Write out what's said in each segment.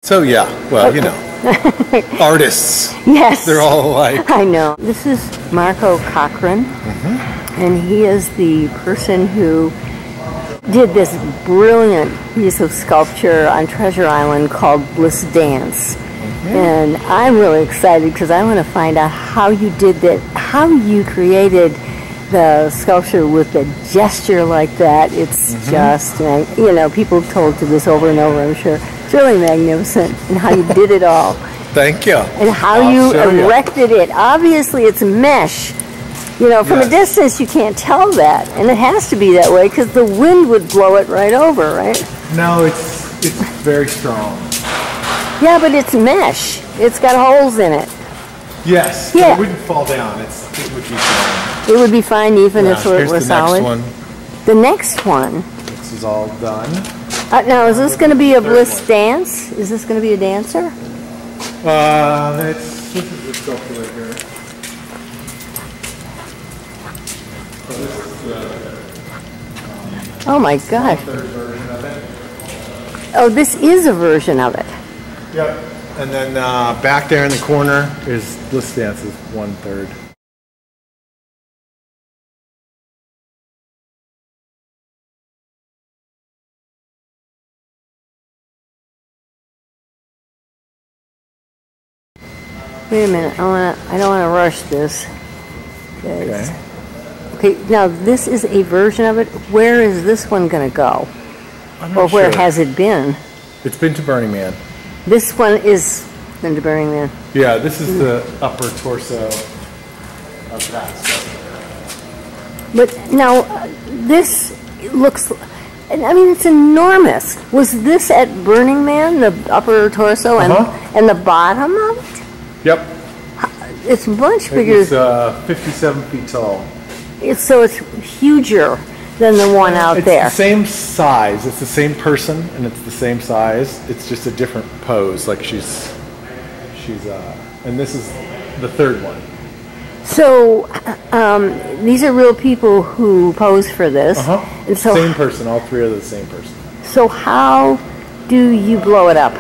So yeah, well, you know, artists. Yes. They're all alike. I know. This is Marco Cochrane, and he is the person who did this brilliant piece of sculpture on Treasure Island called Bliss Dance. And I'm really excited because I want to find out how you did that, how you created the sculpture with a gesture like that. It's just, you know, people have told to this over and over, I'm sure. It's really magnificent, and how you did it all. Thank you. And how you erected it. Obviously, it's mesh. You know, from a distance, you can't tell that. And it has to be that way because the wind would blow it right over, right? No, it's very strong. Yeah, but it's mesh. It's got holes in it. Yes. Yeah. It wouldn't fall down. It would be fine. It would be fine even if it were solid. Next one. The next one. This is all done. Now, is this going to be a Bliss Dance? Is this going to be a dancer? This is the sculpture right here. So this is Oh my God. the third version of it. Oh, this is a version of it. Yep. And then back there in the corner is Bliss Dances 1/3. Wait a minute. I don't want to rush this. Okay. Okay. Now this is a version of it. Where is this one going to go? Or where has it been? It's been to Burning Man. This one is been to Burning Man. Yeah, this is the upper torso of that sculpture. But now this looks. I mean, it's enormous. Was this at Burning Man, the upper torso and the bottom of it? Yep. It's much bigger. It's 57 feet tall. So it's huger than the one out there. It's the same size. It's the same person, and it's the same size. It's just a different pose. Like she's, and this is the third one. So these are real people who pose for this. And so same person. All three are the same person. So how do you blow it up?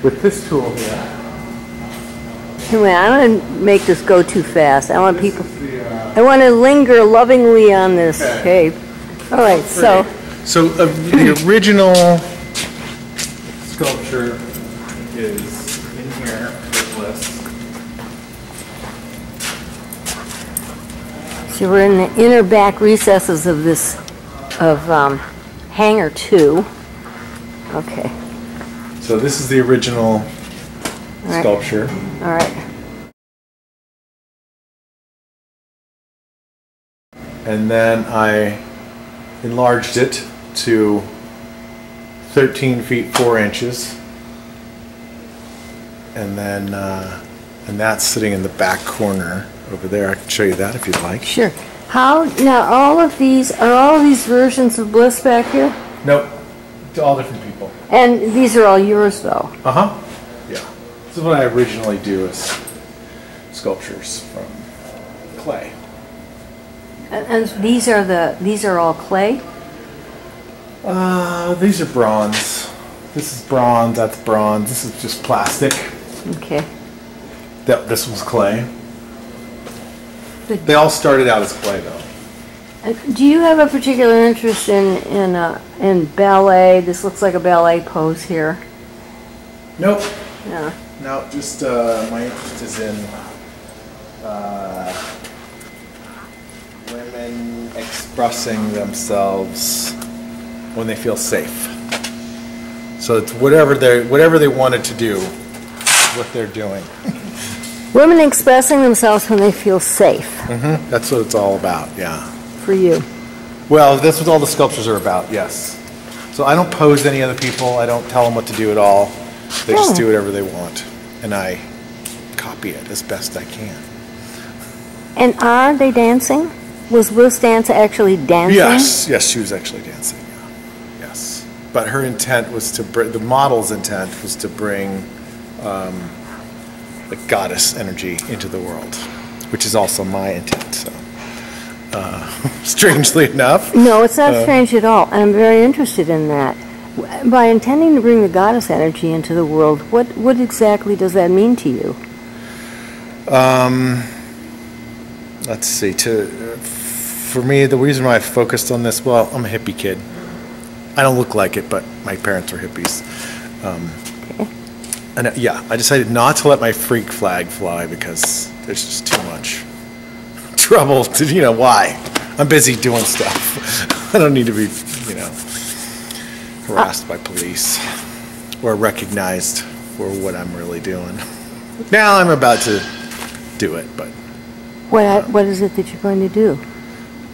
With this tool here. Anyway, I don't want to make this go too fast. I want people. I want to linger lovingly on this shape. All right, so the original sculpture is in here with Bliss. So we're in the inner back recesses of this Hangar 2. Okay. So this is the original sculpture. All right. And then I enlarged it to 13 feet 4 inches. And then and that's sitting in the back corner over there. I can show you that if you'd like. Sure. How now? All of these versions of Bliss back here? Nope. To all different people. And these are all yours, though. Yeah. This is what I originally do is sculptures from clay. And these are all clay? These are bronze. This is bronze, that's bronze. This is just plastic. Okay. This was clay. They all started out as clay though. Do you have a particular interest in ballet? This looks like a ballet pose here. Nope. No. No, just my interest is in women expressing themselves when they feel safe. So it's whatever they wanted to do, what they're doing. Women expressing themselves when they feel safe. That's what it's all about. Yeah. For you. Well, that's what all the sculptures are about. Yes. So I don't pose any other people. I don't tell them what to do at all. They just do whatever they want, and I copy it as best I can. And are they dancing? Was Bliss Dance actually dancing? Yes, yes, she was actually dancing. Yeah. Yes. but her intent was to bring, the model's intent was to bring the goddess energy into the world, which is also my intent. So, strangely enough. No, it's not strange at all, and I'm very interested in that. By intending to bring the goddess energy into the world, what exactly does that mean to you? Let's see. For me, the reason why I focused on this, well, I'm a hippie kid. I don't look like it, but my parents are hippies. Okay. And yeah, I decided not to let my freak flag fly because there's just too much trouble to, why? I'm busy doing stuff. I don't need to be, harassed by police or recognized for what I'm really doing. Now I'm about to do it, but... What is it that you're going to do?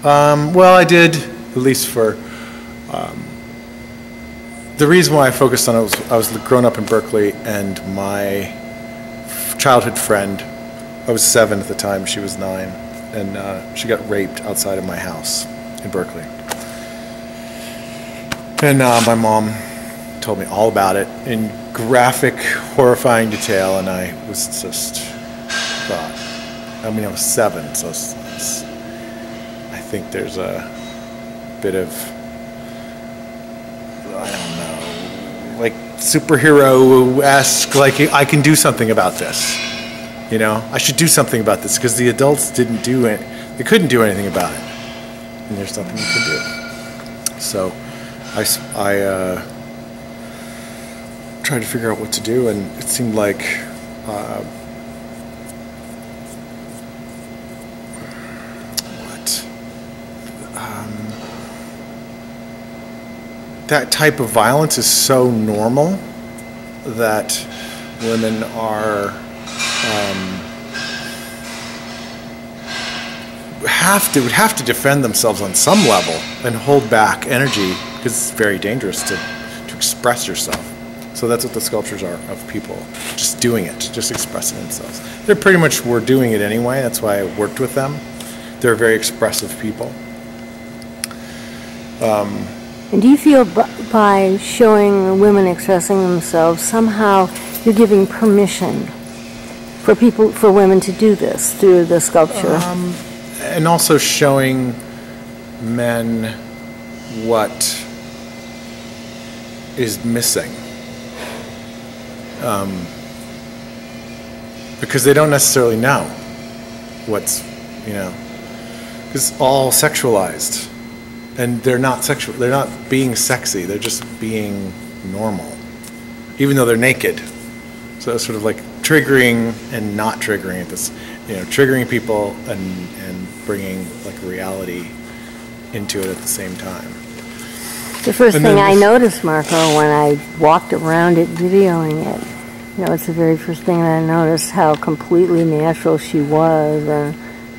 Well, I did, at least for... the reason why I focused on it was I was growing up in Berkeley, and my childhood friend, I was 7 at the time, she was 9, and she got raped outside of my house in Berkeley. And my mom told me all about it in graphic, horrifying detail, and I was just thought, I was 7, so I think there's a bit of, I don't know, like superhero-esque, like I can do something about this. I should do something about this because the adults didn't do it. They couldn't do anything about it, and there's something you can do. So I tried to figure out what to do, and it seemed like that type of violence is so normal that women are would have to defend themselves on some level and hold back energy because it's very dangerous to express yourself. So that's what the sculptures are, of people just doing it, just expressing themselves. They pretty much were doing it anyway. That's why I worked with them. They're very expressive people. And do you feel by showing women expressing themselves, somehow you're giving permission for women to do this through the sculpture? And also showing men what is missing. Because they don't necessarily know what's, because it's all sexualized. And they're not sexual, they're not being sexy, they're just being normal, even though they're naked. So it's sort of like triggering and not triggering at this, triggering people and bringing like reality into it at the same time. The first thing I noticed, Marco, when I walked around it videoing it, it's the very first thing that I noticed, how completely natural she was.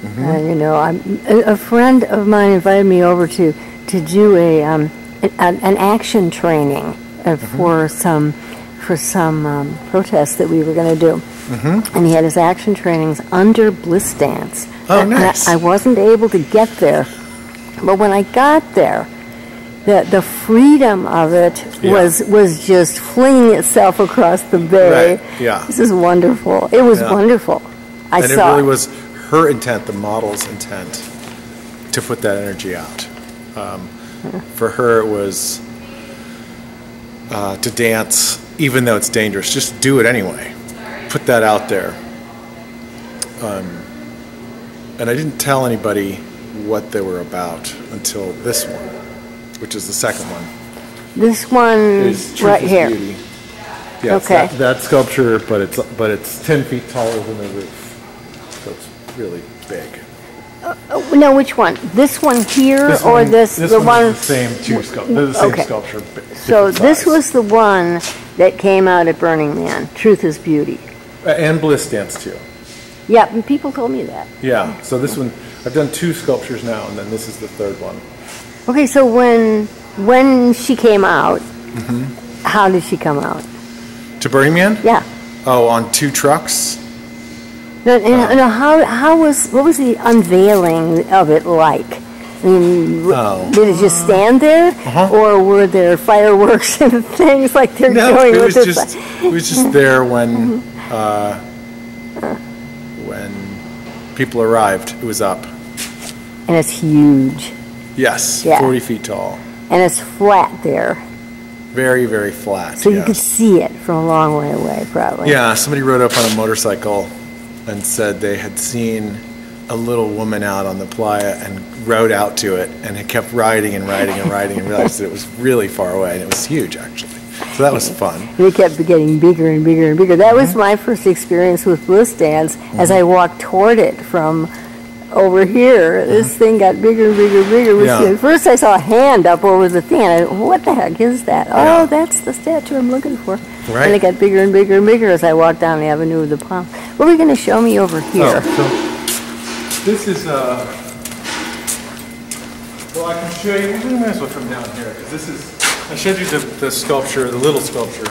A friend of mine invited me over to do an action training for some protests that we were going to do. And he had his action trainings under Bliss Dance. Oh, nice. I wasn't able to get there, but when I got there, the freedom of it was just flinging itself across the bay. Right. Yeah. This is wonderful. It was wonderful. It really was her intent, the model's intent, to put that energy out. For her, it was to dance, even though it's dangerous. Just do it anyway. Put that out there. And I didn't tell anybody what they were about until this one, which is the second one. This one is right here. Beauty. Yeah, okay. That sculpture, but it's 10 feet taller than the roof, so it's really big. No, which one? This one here, This or one, this? This the one is the same two sculptures. They're the same sculpture. So this was the one that came out at Burning Man. Truth is Beauty. And Bliss Dance too. Yeah, and people told me that. Yeah. So this one, I've done 2 sculptures now, and then this is the 3rd one. Okay, so when she came out, how did she come out? To Burning Man? Yeah. Oh, on 2 trucks. No, what was the unveiling of it like? I mean, Oh. did it just stand there, or were there fireworks and things like they're doing with this? It was just there when people arrived. It was up. And it's huge. Yes, Yeah. 40 feet tall. And it's flat there. Very, very flat. So you yes. could see it from a long way away, probably. Yeah, somebody rode up on a motorcycle and said they had seen a little woman out on the playa and rode out to it, and it kept riding and riding and riding and realized that it was really far away, and it was huge, actually. So that was fun. And it kept getting bigger and bigger and bigger. That was my first experience with Bliss Dance. As I walked toward it from over here, this thing got bigger and bigger and bigger. Yeah. First I saw a hand up over the thing, and I, what the heck is that? Yeah. Oh, that's the statue I'm looking for. Right. And it got bigger and bigger and bigger as I walked down the Avenue of the Palm. What are you going to show me over here? Oh, so this is, well, I can show you, we might as well come down here, because this is, I showed you the sculpture, the little sculpture.